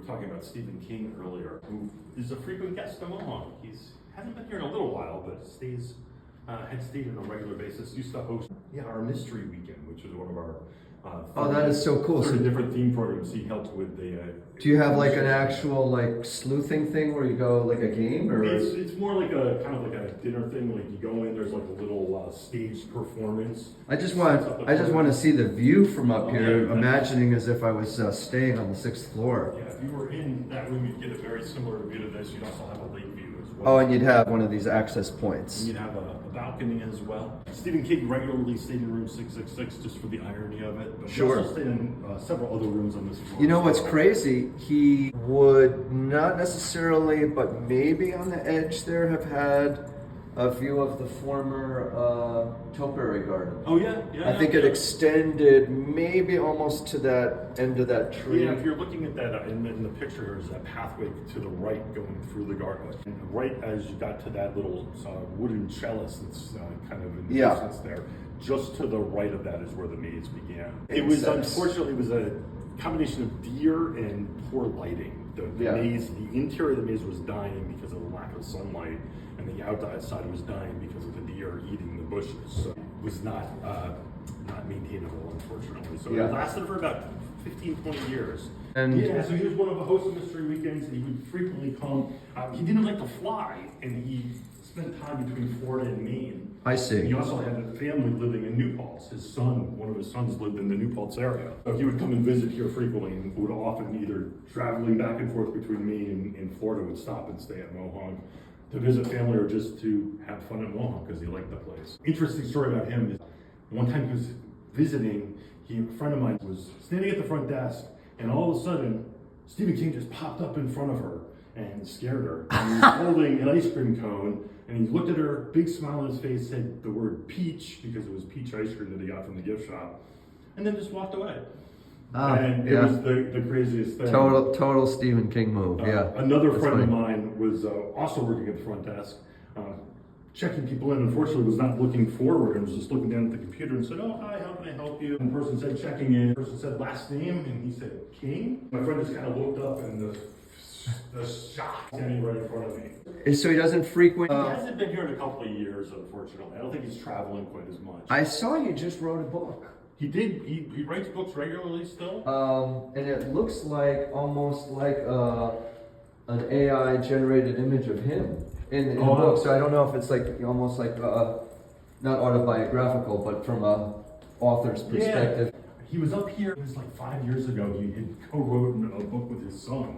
talking about Stephen King earlier, who is a frequent guest of Mohunk. Hasn't been here in a little while, but had stayed on a regular basis. Used to host our mystery weekend, which was one of our Oh, that is so cool. 30 different theme programs he helped with. Do you have like an actual like sleuthing thing where you go like a game, or it's more like a kind of like a dinner thing. Like you go in, there's like a little staged performance. I just want to see the view from up here, imagining as if I was staying on the 6th floor. Yeah, if you were in that room, you'd get a very similar view to this. You'd also have a lake view as well. Oh, and you'd have one of these access points. And you'd have a balcony as well. Stephen King regularly stayed in room 666 just for the irony of it. But Sure. He also stayed in several other rooms on this floor. You know what's crazy? He would not necessarily, but maybe on the edge there, have had a view of the former topiary garden. Oh yeah, I think it extended maybe almost to that end of that tree. Yeah, if you're looking at that in the picture, there's that pathway to the right going through the garden. And right as you got to that little wooden trellis that's kind of in the distance there, just to the right of that is where the maze began. Unfortunately, it was a combination of deer and poor lighting. The maze, the interior of the maze was dying because of the lack of sunlight, and the outside was dying because of the deer eating the bushes. So it was not maintainable, unfortunately. So it lasted for about 15, 20 years. And so he was one of the hosts of Mystery Weekends, and he would frequently come. He didn't like to fly, and he spent time between Florida and Maine. I see. He also had a family living in New Paltz. One of his sons lived in the New Paltz area. So he would come and visit here frequently, and would often either traveling back and forth between Maine and Florida would stop and stay at Mohunk to visit family or just to have fun at Mohunk because he liked the place. Interesting story about him is one time he was visiting, a friend of mine was standing at the front desk, and all of a sudden, Stephen King just popped up in front of her and scared her. And he was holding an ice cream cone, and he looked at her, big smile on his face, said the word peach, because it was peach ice cream that he got from the gift shop, and then just walked away. And it was the craziest thing. Total Stephen King move. Another friend of mine was also working at the front desk, checking people in. Unfortunately, was not looking forward and was just looking down at the computer and said, "Oh, hi, how can I help you?" And the person said, "Checking in." The person said, "Last name," and he said, "King." My friend just kind of looked up, and the shock standing right in front of me. So he doesn't frequent. He hasn't been here in a couple of years, unfortunately. I don't think he's traveling quite as much. I saw you just wrote a book. He did. He writes books regularly still. And it looks like almost like an AI generated image of him in the book. So I don't know if it's like almost like not autobiographical, but from a author's perspective. He was up here. It was like 5 years ago. He had co-wrote a book with his son.